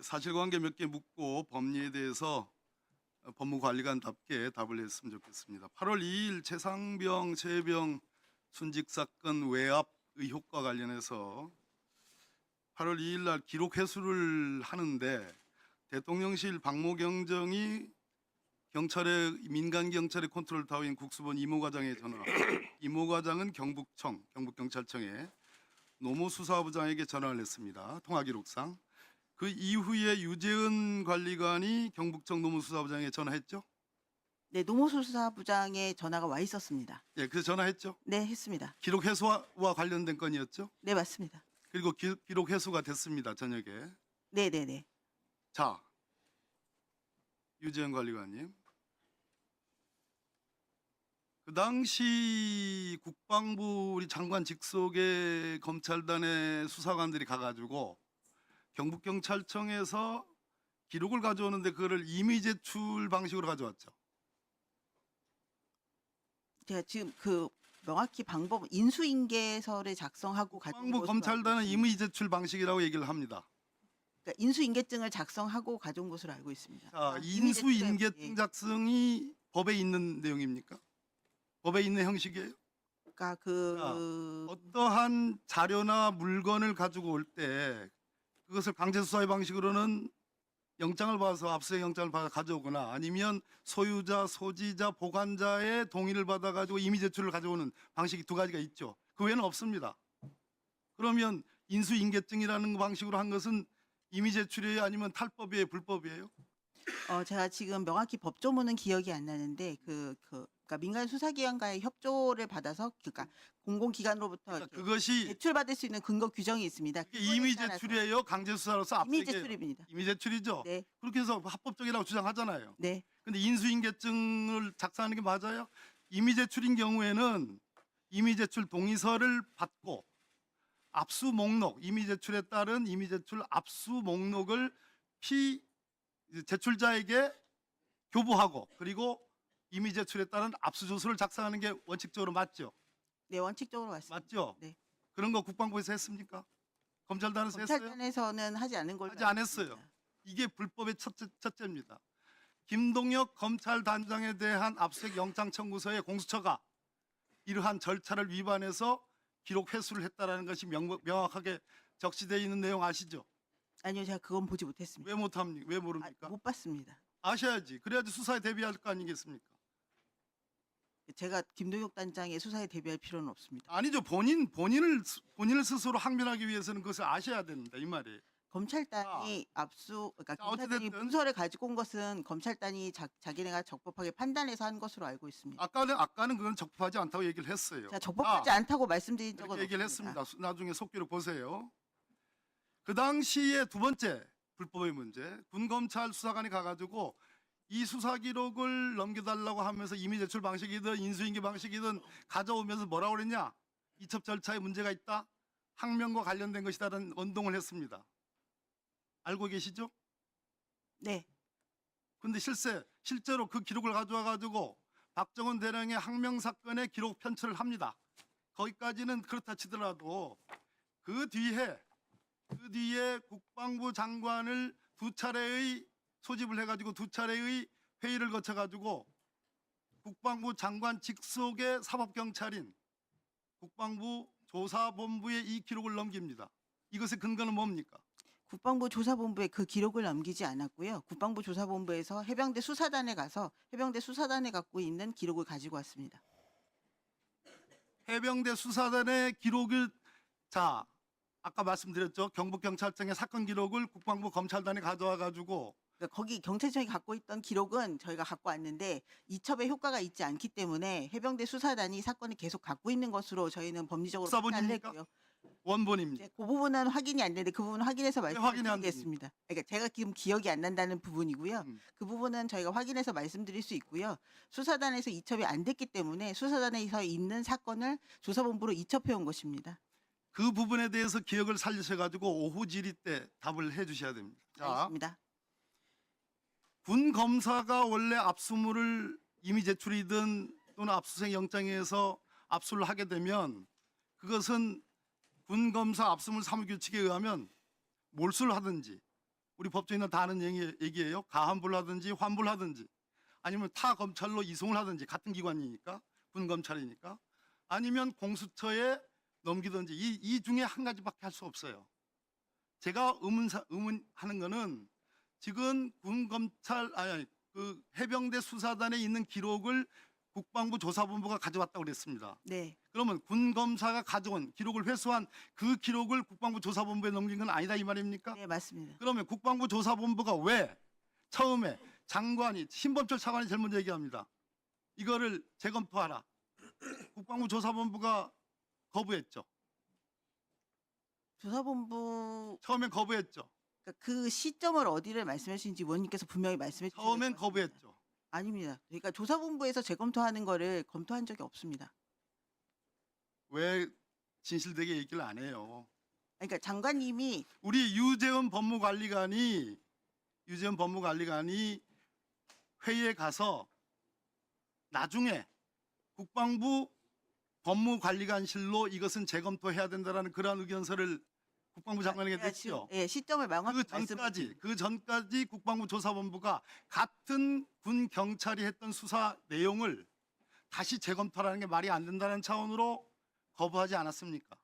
사실관계 몇 개 묻고 법리에 대해서 법무관리관답게 답을 했으면 좋겠습니다. 8월 2일 최상병, 최혜병 순직 사건 외압 의혹과 관련해서 8월 2일 날 기록 회수를 하는데 대통령실 박모경정이 경찰의 민간 경찰의 컨트롤 타워인 국수본 이모과장에 전화. 이모과장은 경북경찰청에 노무수사부장에게 전화를 했습니다. 통화기록상. 그 이후에 유재은 관리관이 경북청 노무수사부장에 전화했죠? 네, 노무수사부장의 전화가 와 있었습니다. 예, 그래서 전화했죠? 네, 했습니다. 기록 회수와 관련된 건이었죠? 네, 맞습니다. 그리고 기록 회수가 됐습니다. 저녁에. 네, 네, 네. 자, 유재은 관리관님. 그 당시 국방부 우리 장관 직속의 검찰단의 수사관들이 가가지고 경북경찰청에서 기록을 가져오는데 그거를 임의 제출 방식으로 가져왔죠. 제가 지금 그 명확히 방법 인수인계서를 작성하고 가져온 국방부 것으로 검찰단은 알고 임의 제출 방식이라고 얘기를 합니다. 그러니까 인수인계증을 작성하고 가져온 것으로 알고 있습니다. 자, 임의 제출에- 인수인계증 예. 작성이 법에 있는 내용입니까? 법에 있는 형식이에요? 그러니까 그 어떠한 자료나 물건을 가지고 올 때 그것을 강제 수사의 방식으로는 영장을 받아서 압수수색 영장을 받아 가져오거나 아니면 소유자, 소지자, 보관자의 동의를 받아가지고 임의 제출을 가져오는 방식이 두 가지가 있죠. 그 외에는 없습니다. 그러면 인수인계증이라는 방식으로 한 것은 임의 제출이에요? 아니면 탈법이에요? 불법이에요? 제가 지금 명확히 법조문은 기억이 안 나는데 그러니까 민간 수사기관과의 협조를 받아서 그러니까 공공기관으로부터 그러니까 이렇게 그것이 제출받을 수 있는 근거 규정이 있습니다. 이게 그거에 임의 따라서 제출이에요? 강제 수사로서 임의 압수수색 제출입니다. 임의 제출이죠? 네, 그렇게 해서 합법적이라고 주장하잖아요. 네. 근데 인수인계증을 작성하는 게 맞아요? 임의 제출인 경우에는 임의 제출 동의서를 받고 압수 목록, 임의 제출에 따른 임의 제출 압수 목록을 제출자에게 교부하고 그리고 임의 제출에 따른 압수조서를 작성하는 게 원칙적으로 맞죠? 네, 원칙적으로 맞습니다. 맞죠? 네. 그런 거 국방부에서 했습니까? 검찰단에서 했어요? 검찰단에서는 하지 않은 걸로 하지 안 알고 했어요. 있습니다. 이게 불법의 첫째입니다. 김동혁 검찰단장에 대한 압수수색 영장 청구서의 공수처가 이러한 절차를 위반해서 기록 회수를 했다라는 것이 명확하게 적시되어 있는 내용 아시죠? 아니요, 제가 그건 보지 못했습니다. 왜 못합니까? 왜 모릅니까? 못 봤습니다. 아셔야지. 그래야지 수사에 대비할 거 아니겠습니까? 제가 김동혁 단장의 수사에 대비할 필요는 없습니다. 아니죠. 본인을 스스로 항변하기 위해서는 그것을 아셔야 된다 이 말이에요. 검찰단이 그러니까 자, 검찰단이 어찌됐든 문서를 가지고 온 것은 검찰단이 자기네가 적법하게 판단해서 한 것으로 알고 있습니다. 아까는 그건 적법하지 않다고 얘기를 했어요. 제가 적법하지 않다고 말씀드린 이렇게 적은 얘기를 없습니다. 했습니다. 나중에 속기록 보세요. 그 당시에 두 번째 불법의 문제, 군검찰 수사관이 가가지고 이 수사 기록을 넘겨달라고 하면서 임의 제출 방식이든 인수인계 방식이든 가져오면서 뭐라고 그랬냐? 이첩 절차에 문제가 있다. 항명과 관련된 것이다라는 원동을 했습니다. 알고 계시죠? 네, 근데 실제로 그 기록을 가져와 가지고 박정훈 대령의 항명 사건의 기록 편찬을 합니다. 거기까지는 그렇다 치더라도 그 뒤에 국방부 장관을 두 차례의 소집을 해가지고 두 차례의 회의를 거쳐가지고 국방부 장관 직속의 사법경찰인 국방부 조사본부에 이 기록을 넘깁니다. 이것의 근거는 뭡니까? 국방부 조사본부에 그 기록을 남기지 않았고요. 국방부 조사본부에서 해병대 수사단에 가서 해병대 수사단에 갖고 있는 기록을 가지고 왔습니다. 해병대 수사단의 기록을 아까 말씀드렸죠. 경북경찰청의 사건 기록을 국방부 검찰단에 가져와 가지고 그러니까 거기 경찰청이 갖고 있던 기록은 저희가 갖고 왔는데 이첩에 효과가 있지 않기 때문에 해병대 수사단이 사건을 계속 갖고 있는 것으로 저희는 법리적으로 판단을 수사본입니까? 했고요. 원본입니다. 그 부분은 확인이 안 되는데 그 부분은 확인해서 확인이 안 말씀드리겠습니다. 그러니까 제가 지금 기억이 안 난다는 부분이고요. 그 부분은 저희가 확인해서 말씀드릴 수 있고요. 수사단에서 이첩이 안 됐기 때문에 수사단에서 있는 사건을 조사본부로 이첩해 온 것입니다. 그 부분에 대해서 기억을 살리셔가지고 오후 질의 때 답을 해주셔야 됩니다. 자, 알겠습니다. 군 검사가 원래 압수물을 임의 제출이든 또는 압수수색 영장에서 압수를 하게 되면 그것은 군 검사 압수물 사무규칙에 의하면 몰수를 하든지 우리 법조인은 다 아는 얘기예요. 가환불하든지 환불하든지 아니면 타 검찰로 이송을 하든지 같은 기관이니까 군 검찰이니까 아니면 공수처에 넘기든지 이 중에 한 가지밖에 할 수 없어요. 제가 의문하는 거는 지금 군 검찰 그 해병대 수사단에 있는 기록을 국방부 조사본부가 가져왔다고 그랬습니다. 네. 그러면 군 검사가 가져온 기록을 회수한 그 기록을 국방부 조사본부에 넘긴 건 아니다 이 말입니까? 네, 맞습니다. 그러면 국방부 조사본부가 왜 처음에 장관이 신범철 차관이 제일 먼저 얘기합니다. 이거를 재검토하라. 국방부 조사본부가 거부했죠. 조사본부 처음엔 거부했죠. 그러니까 그 시점을 어디를 말씀하시는지 의원님께서 분명히 말씀해 주셔야 처음엔 될것 같습니다. 거부했죠. 아닙니다. 그러니까 조사본부에서 재검토하는 거를 검토한 적이 없습니다. 왜 진실되게 얘기를 안 해요? 그러니까 장관님이 우리 유재원 법무관리관이 회의에 가서 나중에 국방부 법무관리관실로 이것은 재검토해야 된다라는 그러한 의견서를 국방부 장관에게 제가 냈죠. 지금, 예, 시점을 명확히 그 전까지 국방부 조사본부가 같은 군 경찰이 했던 수사 내용을 다시 재검토하라는 게 말이 안 된다는 차원으로 거부하지 않았습니까?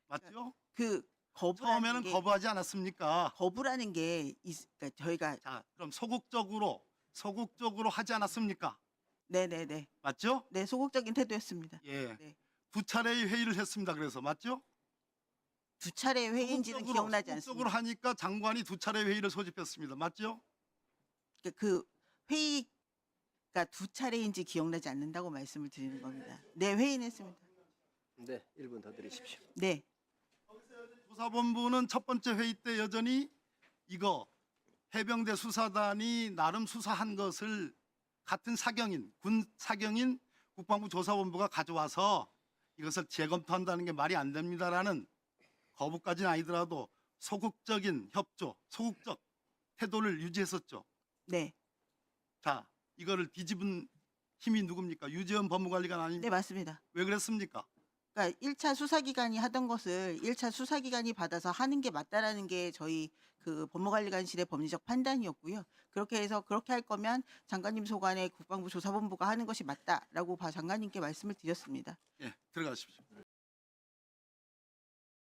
맞죠? 그 처음에는 거부하지 않았습니까? 거부라는 게 그러니까 저희가 자, 그럼 소극적으로 하지 않았습니까? 네네네 맞죠? 네 소극적인 태도였습니다. 예. 네. 두 차례의 회의를 했습니다. 그래서 맞죠? 두 차례 회의인지는 기억나지 소극적으로 않습니다. 하니까 장관이 두 차례 회의를 소집했습니다. 맞죠? 그 회의가 두 차례인지 기억나지 않는다고 말씀을 드리는 겁니다. 네, 회의는 했습니다. 네, 1분 더 드리십시오. 네, 조사본부는 첫 번째 회의 때 여전히 이거 해병대 수사단이 나름 수사한 것을 같은 군 사경인 국방부 조사본부가 가져와서 이것을 재검토한다는 게 말이 안 됩니다라는 거부까지는 아니더라도 소극적인 협조, 소극적 태도를 유지했었죠. 네, 자, 이거를 뒤집은 힘이 누굽니까? 유재원 법무관리관 네 아닙니까? 맞습니다. 왜 그랬습니까? 그러니까 1차 수사기관이 하던 것을 1차 수사기관이 받아서 하는 게 맞다라는 게 저희 그 법무관리관실의 법리적 판단이었고요. 그렇게 해서 그렇게 할 거면 장관님 소관의 국방부 조사본부가 하는 것이 맞다라고 장관님께 말씀을 드렸습니다. 예, 들어가십시오.